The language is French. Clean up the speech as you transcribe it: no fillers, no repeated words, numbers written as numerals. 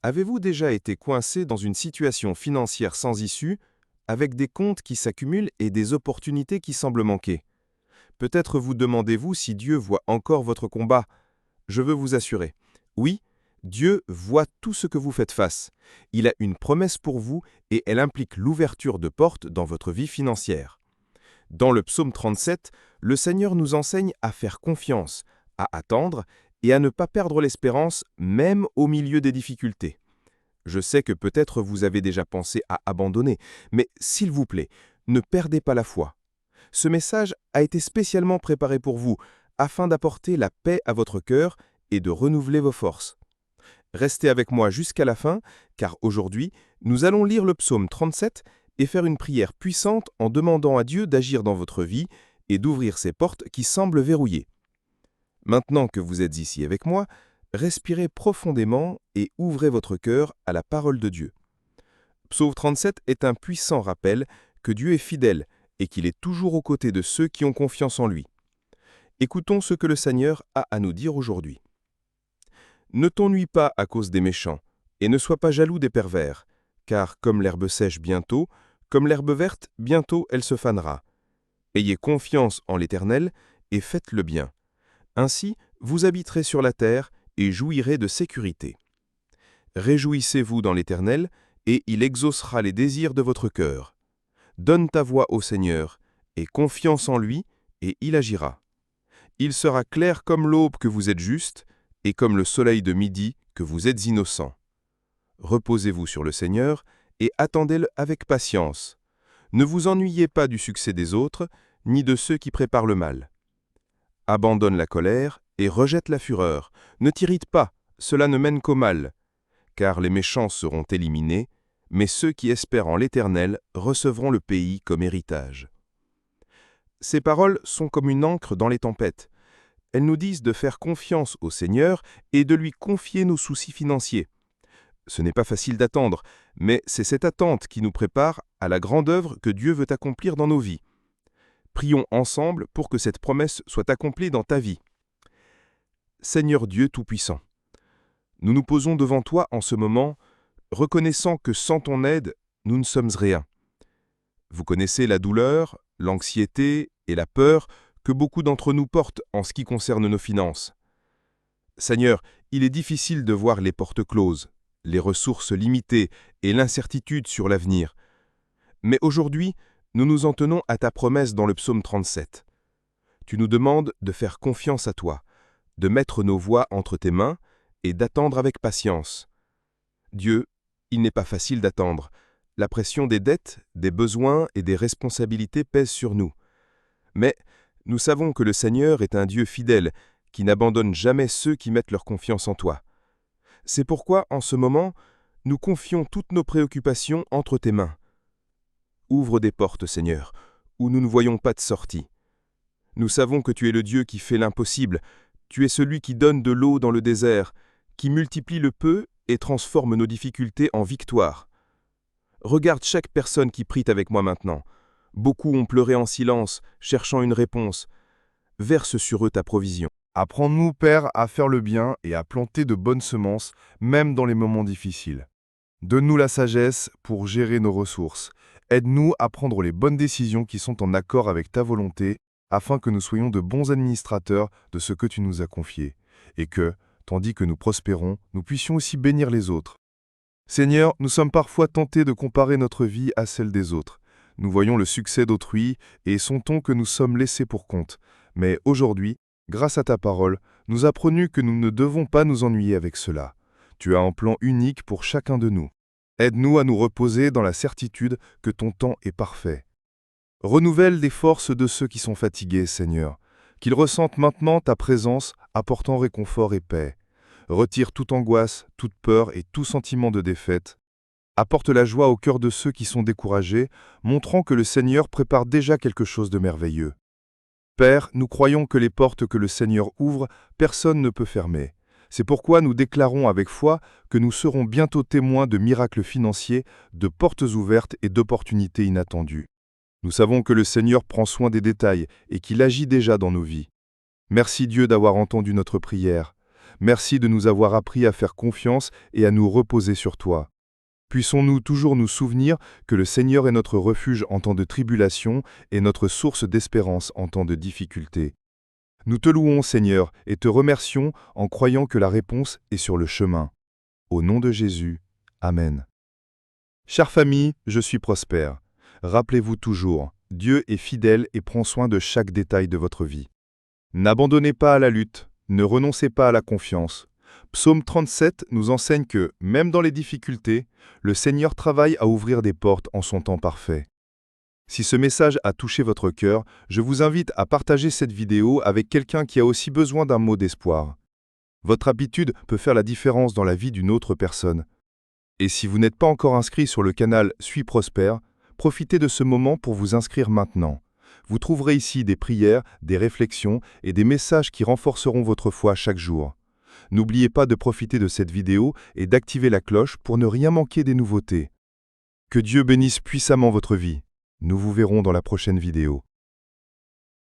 Avez-vous déjà été coincé dans une situation financière sans issue, avec des comptes qui s'accumulent et des opportunités qui semblent manquer? Peut-être vous demandez-vous si Dieu voit encore votre combat. Je veux vous assurer. Oui, Dieu voit tout ce que vous faites face. Il a une promesse pour vous et elle implique l'ouverture de portes dans votre vie financière. Dans le psaume 37, le Seigneur nous enseigne à faire confiance, à attendre et à ne pas perdre l'espérance même au milieu des difficultés. Je sais que peut-être vous avez déjà pensé à abandonner, mais s'il vous plaît, ne perdez pas la foi. Ce message a été spécialement préparé pour vous, afin d'apporter la paix à votre cœur et de renouveler vos forces. Restez avec moi jusqu'à la fin, car aujourd'hui, nous allons lire le psaume 37 et faire une prière puissante en demandant à Dieu d'agir dans votre vie et d'ouvrir ces portes qui semblent verrouillées. Maintenant que vous êtes ici avec moi, respirez profondément et ouvrez votre cœur à la parole de Dieu. Psaume 37 est un puissant rappel que Dieu est fidèle et qu'il est toujours aux côtés de ceux qui ont confiance en lui. Écoutons ce que le Seigneur a à nous dire aujourd'hui. Ne t'ennuie pas à cause des méchants, et ne sois pas jaloux des pervers, car comme l'herbe sèche bientôt, comme l'herbe verte, bientôt elle se fanera. Ayez confiance en l'Éternel et faites le bien. Ainsi, vous habiterez sur la terre et jouirez de sécurité. Réjouissez-vous dans l'Éternel, et il exaucera les désirs de votre cœur. Donne ta voix au Seigneur, et confiance en lui, et il agira. Il sera clair comme l'aube que vous êtes juste, et comme le soleil de midi que vous êtes innocent. Reposez-vous sur le Seigneur, et attendez-le avec patience. Ne vous ennuyez pas du succès des autres, ni de ceux qui préparent le mal. Abandonne la colère et rejette la fureur. Ne t'irrite pas, cela ne mène qu'au mal. Car les méchants seront éliminés, mais ceux qui espèrent en l'Éternel recevront le pays comme héritage. Ces paroles sont comme une ancre dans les tempêtes. Elles nous disent de faire confiance au Seigneur et de lui confier nos soucis financiers. Ce n'est pas facile d'attendre, mais c'est cette attente qui nous prépare à la grande œuvre que Dieu veut accomplir dans nos vies. Prions ensemble pour que cette promesse soit accomplie dans ta vie. Seigneur Dieu Tout-Puissant, nous nous posons devant toi en ce moment, reconnaissant que sans ton aide, nous ne sommes rien. Vous connaissez la douleur, l'anxiété et la peur que beaucoup d'entre nous portent en ce qui concerne nos finances. Seigneur, il est difficile de voir les portes closes, les ressources limitées et l'incertitude sur l'avenir. Mais aujourd'hui, nous nous en tenons à ta promesse dans le psaume 37. Tu nous demandes de faire confiance à toi, de mettre nos voies entre tes mains et d'attendre avec patience. Dieu, il n'est pas facile d'attendre. La pression des dettes, des besoins et des responsabilités pèse sur nous. Mais nous savons que le Seigneur est un Dieu fidèle qui n'abandonne jamais ceux qui mettent leur confiance en toi. C'est pourquoi, en ce moment, nous confions toutes nos préoccupations entre tes mains. Ouvre des portes, Seigneur, où nous ne voyons pas de sortie. Nous savons que tu es le Dieu qui fait l'impossible. Tu es celui qui donne de l'eau dans le désert, qui multiplie le peu et transforme nos difficultés en victoire. Regarde chaque personne qui prie avec moi maintenant. Beaucoup ont pleuré en silence, cherchant une réponse. Verse sur eux ta provision. Apprends-nous, Père, à faire le bien et à planter de bonnes semences, même dans les moments difficiles. Donne-nous la sagesse pour gérer nos ressources. Aide-nous à prendre les bonnes décisions qui sont en accord avec ta volonté, afin que nous soyons de bons administrateurs de ce que tu nous as confié, et que, tandis que nous prospérons, nous puissions aussi bénir les autres. Seigneur, nous sommes parfois tentés de comparer notre vie à celle des autres. Nous voyons le succès d'autrui et sentons que nous sommes laissés pour compte. Mais aujourd'hui, grâce à ta parole, nous apprenons que nous ne devons pas nous ennuyer avec cela. Tu as un plan unique pour chacun de nous. Aide-nous à nous reposer dans la certitude que ton temps est parfait. Renouvelle les forces de ceux qui sont fatigués, Seigneur. Qu'ils ressentent maintenant ta présence, apportant réconfort et paix. Retire toute angoisse, toute peur et tout sentiment de défaite. Apporte la joie au cœur de ceux qui sont découragés, montrant que le Seigneur prépare déjà quelque chose de merveilleux. Père, nous croyons que les portes que le Seigneur ouvre, personne ne peut fermer. C'est pourquoi nous déclarons avec foi que nous serons bientôt témoins de miracles financiers, de portes ouvertes et d'opportunités inattendues. Nous savons que le Seigneur prend soin des détails et qu'il agit déjà dans nos vies. Merci Dieu d'avoir entendu notre prière. Merci de nous avoir appris à faire confiance et à nous reposer sur toi. Puissons-nous toujours nous souvenir que le Seigneur est notre refuge en temps de tribulation et notre source d'espérance en temps de difficulté. Nous te louons, Seigneur, et te remercions en croyant que la réponse est sur le chemin. Au nom de Jésus, Amen. Chère famille, je suis Prosper. Rappelez-vous toujours, Dieu est fidèle et prend soin de chaque détail de votre vie. N'abandonnez pas à la lutte, ne renoncez pas à la confiance. Psaume 37 nous enseigne que, même dans les difficultés, le Seigneur travaille à ouvrir des portes en son temps parfait. Si ce message a touché votre cœur, je vous invite à partager cette vidéo avec quelqu'un qui a aussi besoin d'un mot d'espoir. Votre habitude peut faire la différence dans la vie d'une autre personne. Et si vous n'êtes pas encore inscrit sur le canal Suis Prosper, profitez de ce moment pour vous inscrire maintenant. Vous trouverez ici des prières, des réflexions et des messages qui renforceront votre foi chaque jour. N'oubliez pas de profiter de cette vidéo et d'activer la cloche pour ne rien manquer des nouveautés. Que Dieu bénisse puissamment votre vie. Nous vous verrons dans la prochaine vidéo.